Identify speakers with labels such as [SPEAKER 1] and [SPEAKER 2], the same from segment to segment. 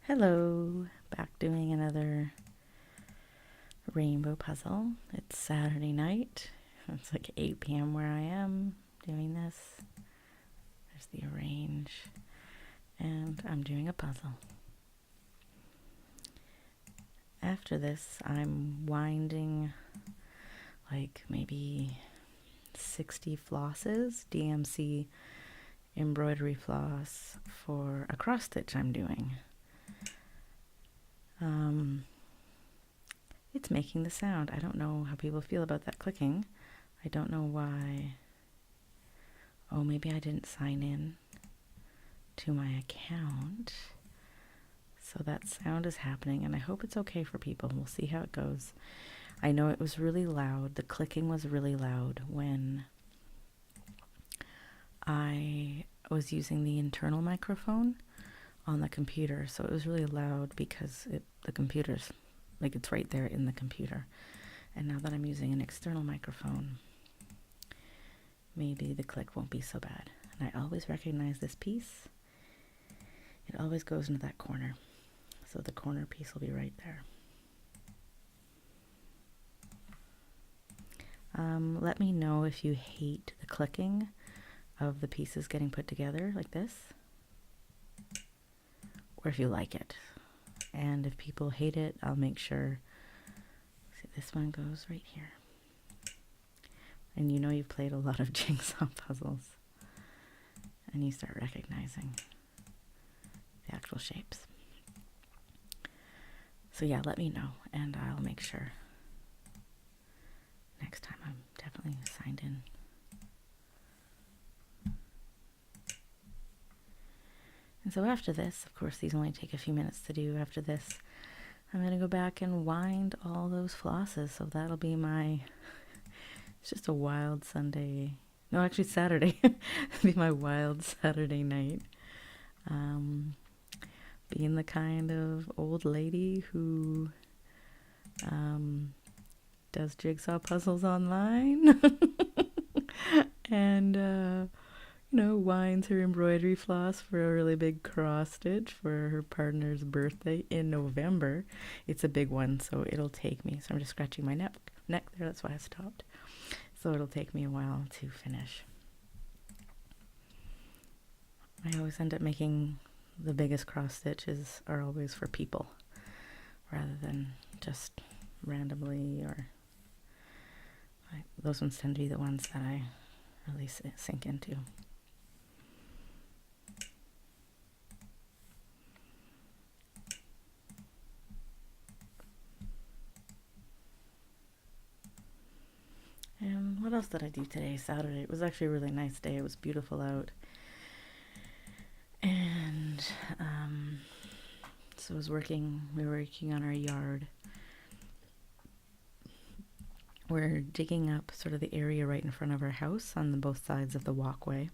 [SPEAKER 1] Hello, back doing another rainbow puzzle. It's Saturday night. It's like 8 p.m. where I am doing this. There's the arrange, and I'm doing a puzzle. After this, I'm winding like maybe 60 flosses, DMC embroidery floss for a cross stitch I'm doing. It's making the sound. I don't know how people feel about that clicking. I don't know why. Oh, maybe I didn't sign in to my account. So that sound is happening, and I hope it's okay for people. We'll see how it goes. I know it was really loud. The clicking was really loud when I was using the internal microphone on the computer. So it was really loud because the computer's like it's right there in the computer. And now that I'm using an external microphone, maybe the click won't be so bad. And I always recognize this piece. It always goes into that corner. So the corner piece will be right there. Let me know if you hate the clicking of the pieces getting put together like this, or if you like it. And if people hate it, I'll make sure. See, this one goes right here. And you know you've played a lot of jigsaw puzzles, and you start recognizing the actual shapes. So yeah, let me know, and I'll make sure next time I'm definitely signed in. And so after this, of course, these only take a few minutes to do. After this, I'm going to go back and wind all those flosses. So that'll be it's just a wild Sunday. No, actually Saturday. It'll be my wild Saturday night. Being the kind of old lady who does jigsaw puzzles online and winds her embroidery floss for a really big cross stitch for her partner's birthday in November. It's a big one, so it'll take me. So I'm just scratching my neck there. That's why I stopped. So it'll take me a while to finish. I always end up making the biggest cross stitches are always for people rather than just randomly, or those ones tend to be the ones that I really sink into. And what else did I do today? Saturday. It was actually a really nice day. It was beautiful out. And so we were working on our yard. We're digging up sort of the area right in front of our house on both sides of the walkway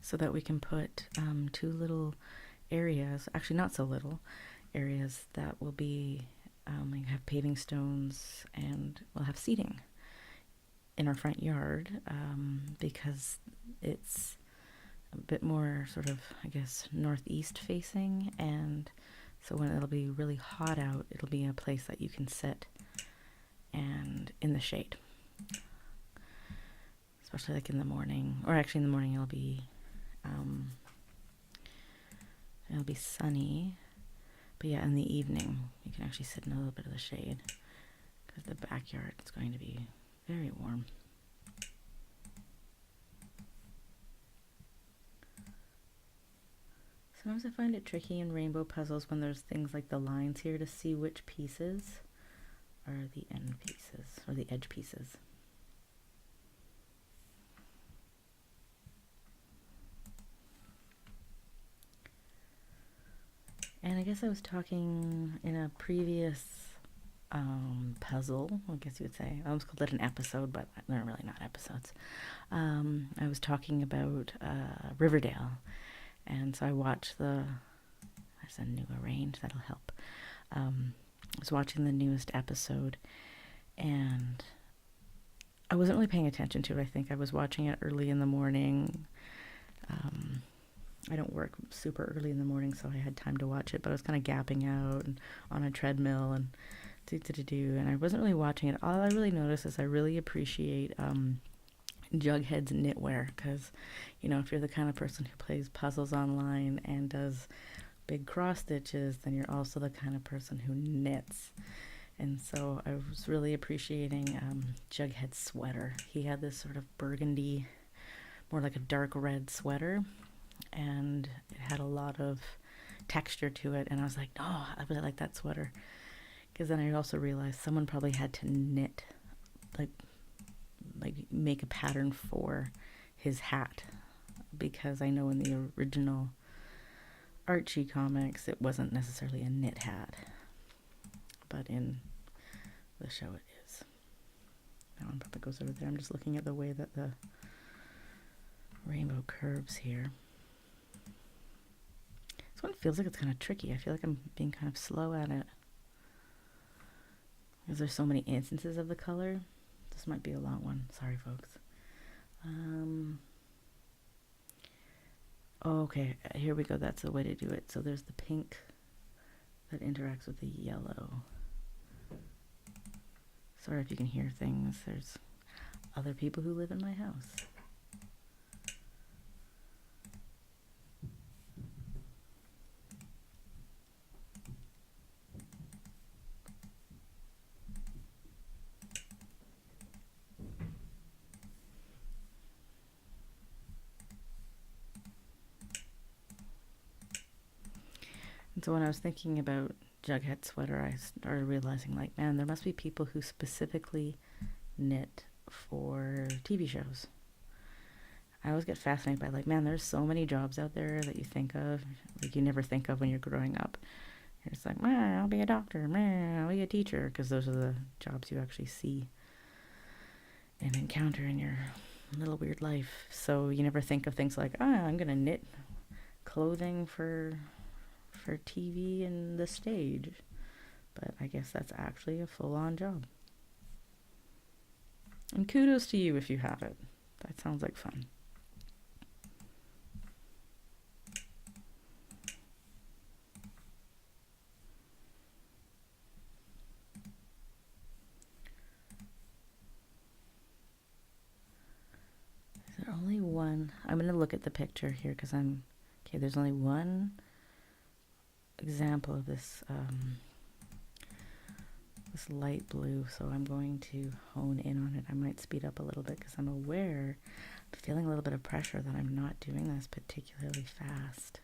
[SPEAKER 1] so that we can put two little areas, actually not so little, areas that will be, we have paving stones and we'll have seating in our front yard because it's a bit more sort of, I guess, northeast facing, and so when it'll be really hot out, it'll be a place that you can sit and in the shade, especially like in the morning, or actually in the morning it'll be sunny, but yeah, in the evening you can actually sit in a little bit of the shade because the backyard is going to be very warm. Sometimes I find it tricky in rainbow puzzles when there's things like the lines here to see which pieces are the end pieces or the edge pieces. And I guess I was talking in a previous puzzle, I guess you would say. I almost called it an episode, but they're really not episodes. I was talking about Riverdale. And so I watched there's a new arrange that'll help. I was watching the newest episode, and I wasn't really paying attention to it. I think I was watching it early in the morning, I don't work super early in the morning, so I had time to watch it, but I was kind of gapping out and on a treadmill and and I wasn't really watching it. All I really noticed is I really appreciate Jughead's knitwear, because, you know, if you're the kind of person who plays puzzles online and does big cross stitches, then you're also the kind of person who knits. And so I was really appreciating Jughead's sweater. He had this sort of burgundy, more like a dark red sweater, and it had a lot of texture to it, and I was like, oh, I really like that sweater. Because then I also realized someone probably had to knit, like make a pattern for his hat, because I know in the original Archie comics it wasn't necessarily a knit hat, but in the show it is. That one probably goes over there. I'm just looking at the way that the rainbow curves here. This one feels like it's kind of tricky. I feel like I'm being kind of slow at it, because there's so many instances of the color. This might be a long one. Sorry, folks. Okay, here we go. That's the way to do it. So there's the pink that interacts with the yellow. Sorry if you can hear things. There's other people who live in my house. And so when I was thinking about Jughead's sweater, I started realizing, like, man, there must be people who specifically knit for TV shows. I always get fascinated by, like, man, there's so many jobs out there that you think of, like, you never think of when you're growing up. You're just like, man, I'll be a doctor, man, I'll be a teacher, because those are the jobs you actually see and encounter in your little weird life. So you never think of things like, I'm going to knit clothing for TV and the stage. But I guess that's actually a full-on job. And kudos to you if you have it. That sounds like fun. Is there only one? I'm going to look at the picture here because okay, there's only one example of this this light blue, so I'm going to hone in on it. I might speed up a little bit because I'm feeling a little bit of pressure that I'm not doing this particularly fast.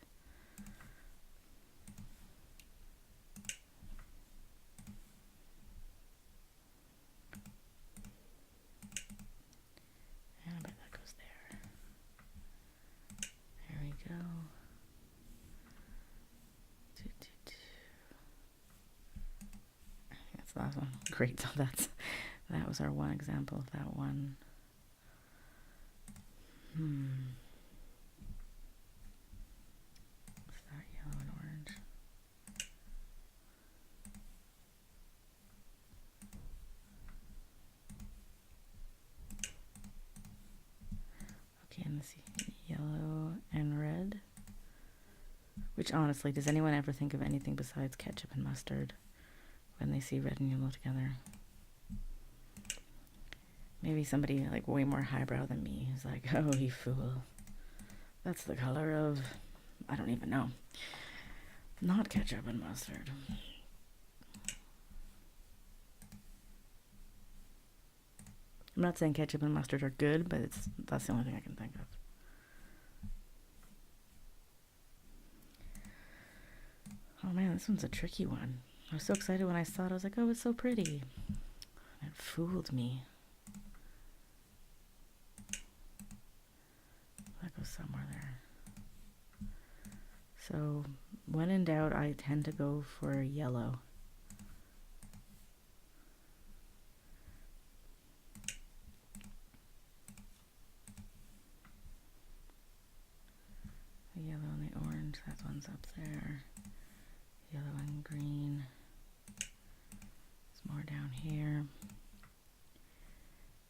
[SPEAKER 1] And I bet that goes there. There we go. That's the last one. Great. So that was our one example of that one. What's that, yellow and orange? Okay, and let's see, yellow and red. Which, honestly, does anyone ever think of anything besides ketchup and mustard when they see red and yellow together? Maybe somebody like way more highbrow than me is like, oh, you fool. That's the color of, I don't even know. Not ketchup and mustard. I'm not saying ketchup and mustard are good, but that's the only thing I can think of. Oh man, this one's a tricky one. I was so excited when I saw it. I was like, oh, it's so pretty. It fooled me. That goes somewhere there. So when in doubt, I tend to go for yellow. The yellow and the orange, that one's up there. Yellow and green. There's more down here.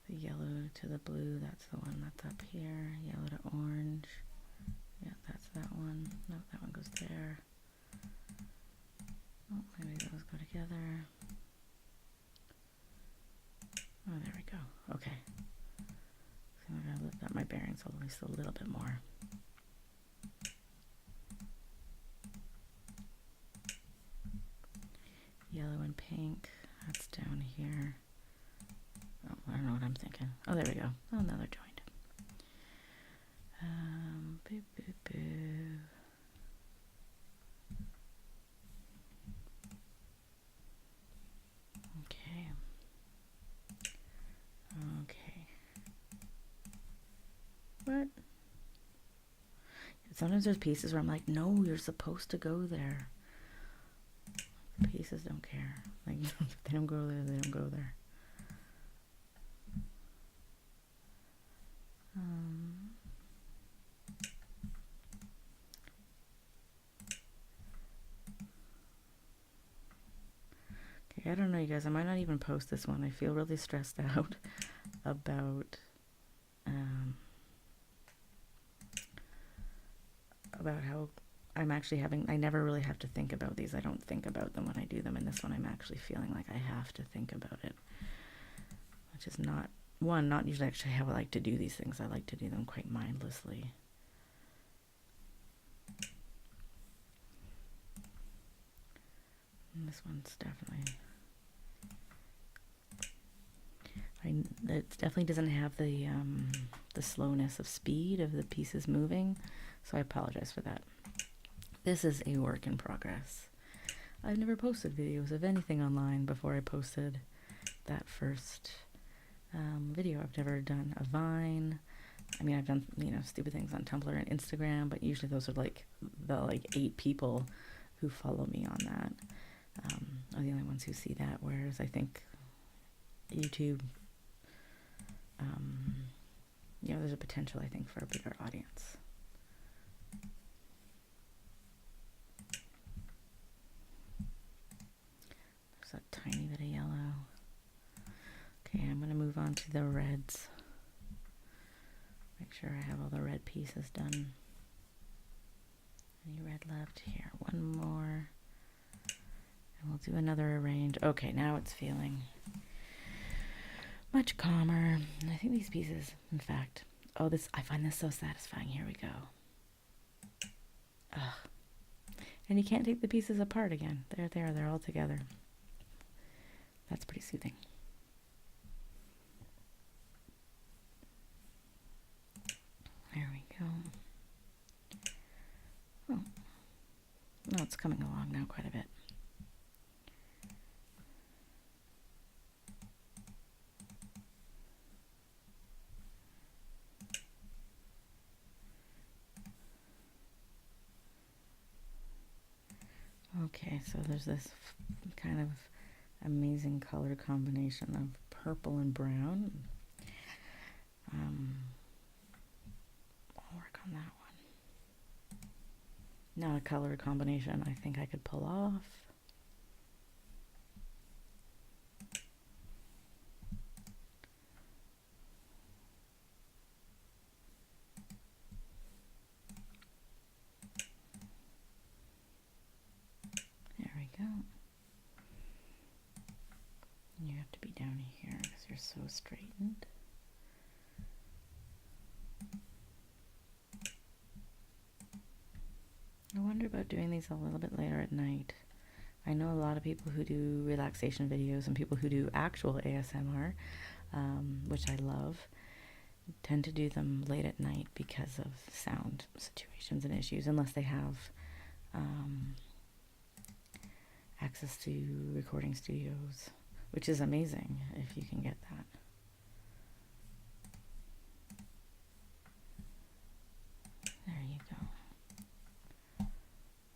[SPEAKER 1] The yellow to the blue, that's the one that's up here. Yellow to orange. Yeah, that's that one. least a little bit more. Yellow and pink, that's down here. Oh, I don't know what I'm thinking. Oh, there we go. Oh, another joint. Boo, boo, boo. Okay. Okay. What? Sometimes there's pieces where I'm like, no, you're supposed to go there. Pieces don't care. Like, if they don't go there, they don't go there. Okay, I don't know, you guys. I might not even post this one. I feel really stressed out about how I'm actually having, I never really have to think about these. I don't think about them when I do them. And this one, I'm actually feeling like I have to think about it, which is not usually actually how I like to do these things. I like to do them quite mindlessly. And this one's definitely, it definitely doesn't have the slowness of speed of the pieces moving, so I apologize for that. This is a work in progress. I've never posted videos of anything online before I posted that first video. I've never done a Vine. I mean, I've done, stupid things on Tumblr and Instagram, but usually those are like the 8 people who follow me on that are the only ones who see that, whereas I think YouTube, there's a potential, I think, for a bigger audience. There's a tiny bit of yellow. Okay, I'm going to move on to the reds. Make sure I have all the red pieces done. Any red left? Here, one more. And we'll do another arrange. Okay, now it's feeling much calmer. And I think these pieces, in fact, I find this so satisfying. Here we go. Ugh. And you can't take the pieces apart again. They're all together. That's pretty soothing. There we go. Oh, no, it's coming along now quite a bit. Okay, so there's this kind of amazing color combination of purple and brown. I'll work on that one. Not a color combination I think I could pull off. There we go. You have to be down here because you're so straightened. I wonder about doing these a little bit later at night. I know a lot of people who do relaxation videos and people who do actual ASMR, which I love, tend to do them late at night because of sound situations and issues, unless they have access to recording studios, which is amazing if you can get that. There you go.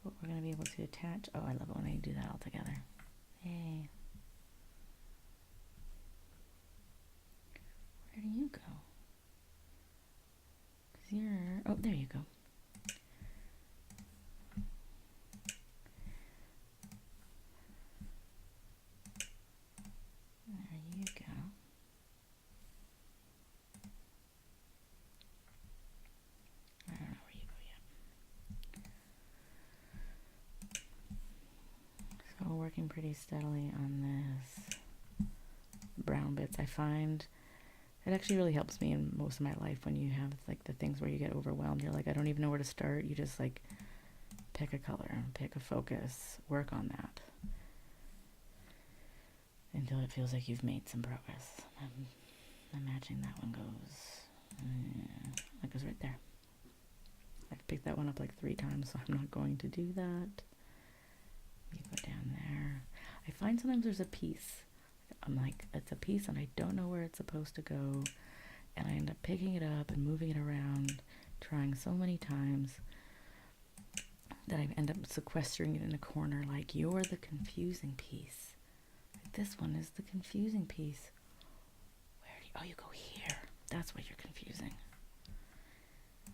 [SPEAKER 1] What we're going to be able to attach. Oh, I love it when I do that all together. Yay. Where do you go? 'Cause you're... Oh, there you go. There you go. I don't know where you go yet. So working pretty steadily on this brown bits. I find It actually really helps me in most of my life when you have like the things where you get overwhelmed. You're like, I don't even know where to start. You just like pick a color, pick a focus, work on that until it feels like you've made some progress. I'm imagining that one goes right there. I've picked that one up like 3 times, so I'm not going to do that. You go down there. I find sometimes there's a piece. I'm like, it's a piece and I don't know where it's supposed to go. And I end up picking it up and moving it around, trying so many times that I end up sequestering it in a corner like, you're the confusing piece. This one is the confusing piece. Oh, you go here. That's why you're confusing.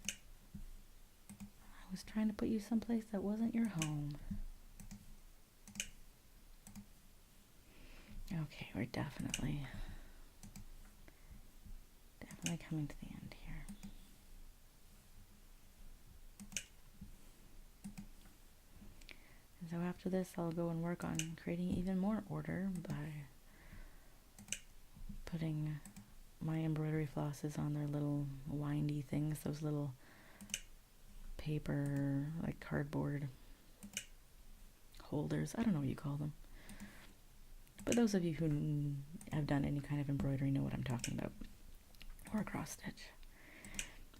[SPEAKER 1] I was trying to put you someplace that wasn't your home. Okay, we're definitely coming to the end here. And so after this, I'll go and work on creating even more order by putting my embroidery flosses on their little windy things, those little paper, like cardboard holders. I don't know what you call them. But those of you who have done any kind of embroidery know what I'm talking about. Or a cross stitch.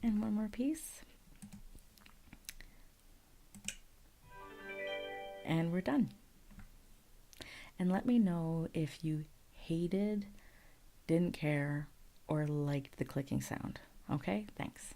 [SPEAKER 1] And one more piece. And we're done. And let me know if you hated, didn't care, or liked the clicking sound. Okay? Thanks.